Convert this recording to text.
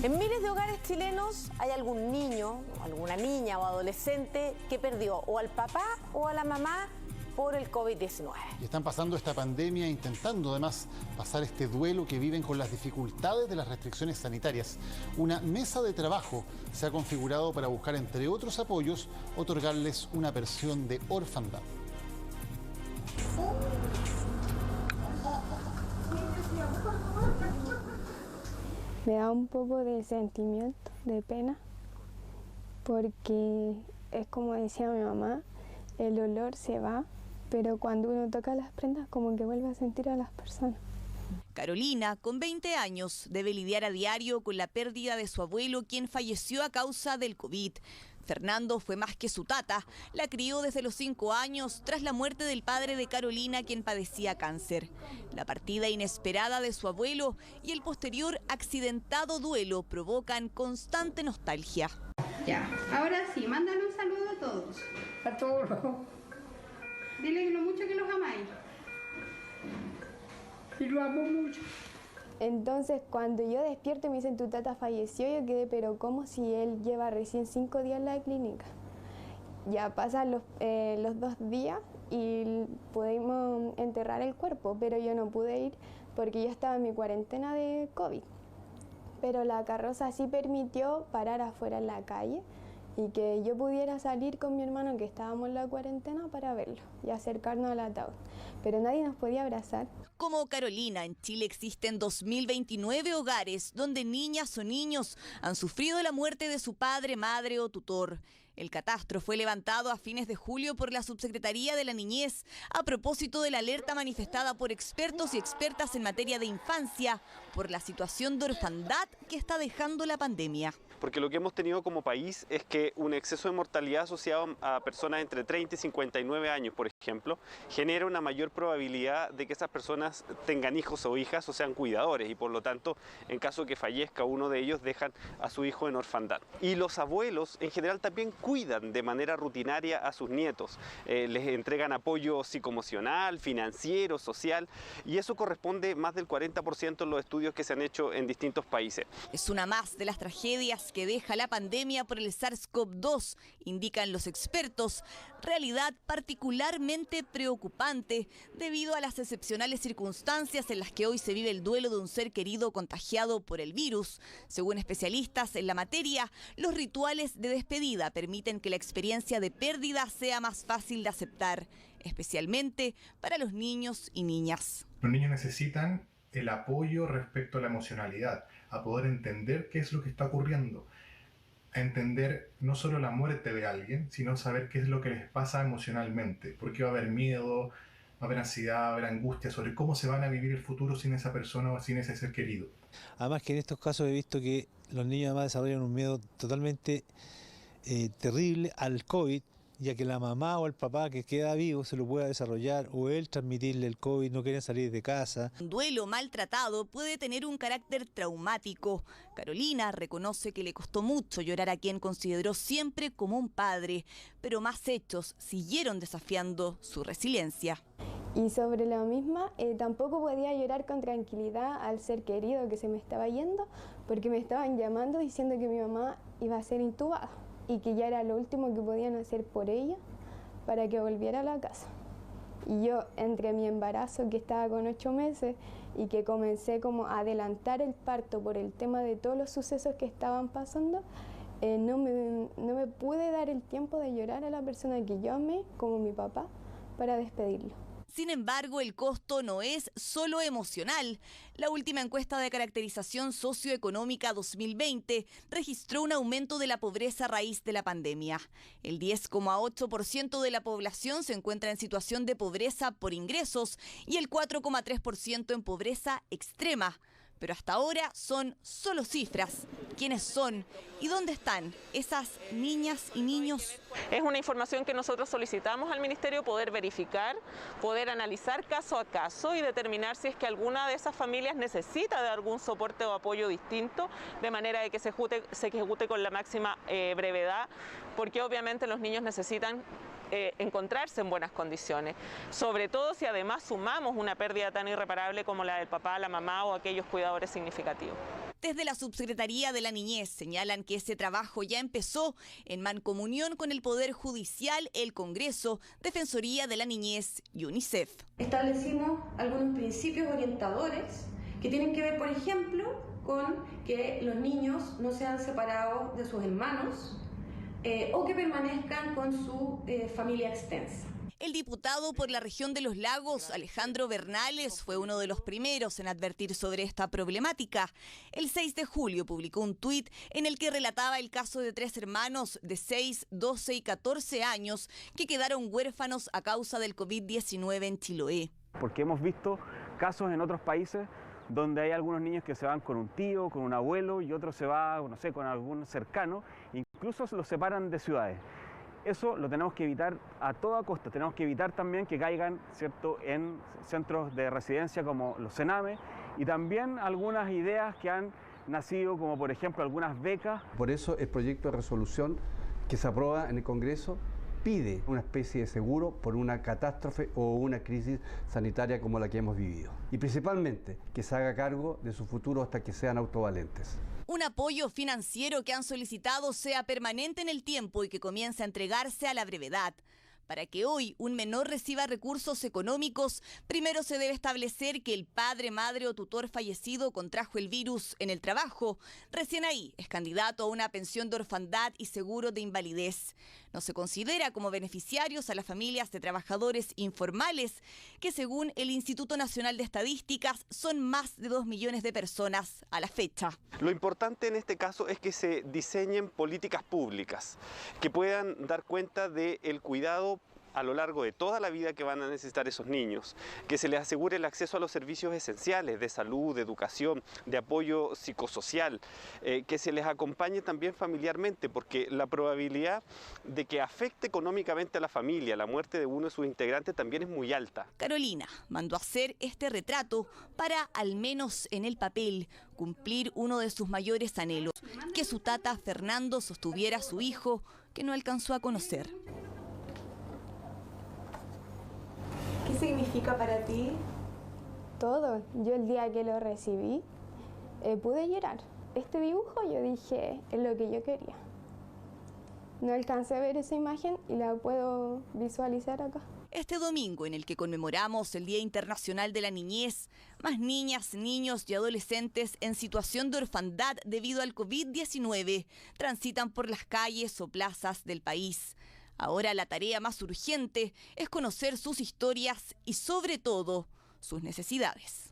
En miles de hogares chilenos hay algún niño, alguna niña o adolescente que perdió o al papá o a la mamá por el COVID-19. Y están pasando esta pandemia intentando además pasar este duelo que viven con las dificultades de las restricciones sanitarias. Una mesa de trabajo se ha configurado para buscar, entre otros apoyos, otorgarles una pensión de orfandad. Me da un poco de sentimiento, de pena, porque es como decía mi mamá, el olor se va, pero cuando uno toca las prendas como que vuelve a sentir a las personas. Carolina, con 20 años, debe lidiar a diario con la pérdida de su abuelo, quien falleció a causa del COVID. Fernando fue más que su tata, la crió desde los 5 años tras la muerte del padre de Carolina, quien padecía cáncer. La partida inesperada de su abuelo y el posterior accidentado duelo provocan constante nostalgia. Ya, ahora sí, mándale un saludo a todos. A todos. Dile lo mucho que los amáis. Y lo amo mucho. Entonces, cuando yo despierto y me dicen tu tata falleció, yo quedé, pero ¿cómo si él lleva recién 5 días en la clínica? Ya pasan los 2 días y pudimos enterrar el cuerpo, pero yo no pude ir porque yo estaba en mi cuarentena de COVID. Pero la carroza sí permitió parar afuera en la calle y que yo pudiera salir con mi hermano, que estábamos en la cuarentena, para verlo y acercarnos al ataúd. Pero nadie nos podía abrazar. Como Carolina, en Chile existen 2029 hogares donde niñas o niños han sufrido la muerte de su padre, madre o tutor. El catastro fue levantado a fines de julio por la Subsecretaría de la Niñez a propósito de la alerta manifestada por expertos y expertas en materia de infancia por la situación de orfandad que está dejando la pandemia. Porque lo que hemos tenido como país es que un exceso de mortalidad asociado a personas entre 30 y 59 años, por ejemplo, genera una mayor probabilidad de que esas personas tengan hijos o hijas o sean cuidadores y por lo tanto, en caso de que fallezca uno de ellos, dejan a su hijo en orfandad. Y los abuelos en general también cuidan de manera rutinaria a sus nietos, les entregan apoyo psicoemocional, financiero, social, y eso corresponde más del 40% en los estudios que se han hecho en distintos países. Es una más de las tragedias que deja la pandemia por el SARS-CoV-2, indican los expertos, realidad particularmente preocupante debido a las excepcionales circunstancias en las que hoy se vive el duelo de un ser querido contagiado por el virus. Según especialistas en la materia, los rituales de despedida permiten que la experiencia de pérdida sea más fácil de aceptar, especialmente para los niños y niñas. Los niños necesitan el apoyo respecto a la emocionalidad, a poder entender qué es lo que está ocurriendo, a entender no solo la muerte de alguien, sino saber qué es lo que les pasa emocionalmente, porque va a haber miedo, va a haber ansiedad, va a haber angustia sobre cómo se van a vivir el futuro sin esa persona o sin ese ser querido. Además que en estos casos he visto que los niños además desarrollan un miedo totalmente terrible al COVID, ya que la mamá o el papá que queda vivo se lo pueda desarrollar o él transmitirle el COVID, no quieren salir de casa. Un duelo maltratado puede tener un carácter traumático. Carolina reconoce que le costó mucho llorar a quien consideró siempre como un padre, pero más hechos siguieron desafiando su resiliencia. Y sobre la misma, tampoco podía llorar con tranquilidad al ser querido que se me estaba yendo, porque me estaban llamando diciendo que mi mamá iba a ser intubada y que ya era lo último que podían hacer por ella para que volviera a la casa. Y yo, entre mi embarazo, que estaba con 8 meses, y que comencé como a adelantar el parto por el tema de todos los sucesos que estaban pasando, no me pude dar el tiempo de llorar a la persona que yo amé, como mi papá, para despedirlo. Sin embargo, el costo no es solo emocional. La última encuesta de caracterización socioeconómica 2020 registró un aumento de la pobreza a raíz de la pandemia. El 10,8% de la población se encuentra en situación de pobreza por ingresos y el 4,3% en pobreza extrema. Pero hasta ahora son solo cifras. ¿Quiénes son y dónde están esas niñas y niños? Es una información que nosotros solicitamos al Ministerio poder verificar, poder analizar caso a caso y determinar si es que alguna de esas familias necesita de algún soporte o apoyo distinto, de manera de que se ejecute con la máxima brevedad, porque obviamente los niños necesitan encontrarse en buenas condiciones, sobre todo si además sumamos una pérdida tan irreparable como la del papá, la mamá o aquellos cuidadores significativos. Desde la Subsecretaría de la Niñez señalan que ese trabajo ya empezó en mancomunión con el Poder Judicial, el Congreso, Defensoría de la Niñez y UNICEF. Establecimos algunos principios orientadores que tienen que ver, por ejemplo, con que los niños no sean separados de sus hermanos o que permanezcan con su familia extensa. El diputado por la región de los Lagos, Alejandro Bernales, fue uno de los primeros en advertir sobre esta problemática. El 6 de julio publicó un tuit en el que relataba el caso de 3 hermanos de 6, 12 y 14 años que quedaron huérfanos a causa del COVID-19 en Chiloé. Porque hemos visto casos en otros países donde hay algunos niños que se van con un tío, con un abuelo y otro se va, no sé, con algún cercano, incluso los separan de ciudades. Eso lo tenemos que evitar a toda costa. Tenemos que evitar también que caigan, ¿cierto?, en centros de residencia como los CENAME y también algunas ideas que han nacido, como por ejemplo algunas becas. Por eso el proyecto de resolución que se aprueba en el Congreso pide una especie de seguro por una catástrofe o una crisis sanitaria como la que hemos vivido. Y principalmente que se haga cargo de su futuro hasta que sean autovalentes. Un apoyo financiero que han solicitado sea permanente en el tiempo y que comience a entregarse a la brevedad. Para que hoy un menor reciba recursos económicos, primero se debe establecer que el padre, madre o tutor fallecido contrajo el virus en el trabajo. Recién ahí es candidato a una pensión de orfandad y seguro de invalidez. No se considera como beneficiarios a las familias de trabajadores informales, que según el Instituto Nacional de Estadísticas son más de 2 millones de personas a la fecha. Lo importante en este caso es que se diseñen políticas públicas que puedan dar cuenta del cuidado a lo largo de toda la vida que van a necesitar esos niños, que se les asegure el acceso a los servicios esenciales de salud, de educación, de apoyo psicosocial, que se les acompañe también familiarmente, porque la probabilidad de que afecte económicamente a la familia la muerte de uno de sus integrantes también es muy alta. Carolina mandó hacer este retrato para, al menos en el papel, cumplir uno de sus mayores anhelos, que su tata Fernando sostuviera a su hijo que no alcanzó a conocer. ¿Qué significa para ti? Todo. Yo el día que lo recibí pude llorar. Este dibujo yo dije es lo que yo quería. No alcancé a ver esa imagen y la puedo visualizar acá. Este domingo, en el que conmemoramos el Día Internacional de la Niñez, más niñas, niños y adolescentes en situación de orfandad debido al COVID-19 transitan por las calles o plazas del país. Ahora la tarea más urgente es conocer sus historias y, sobre todo, sus necesidades.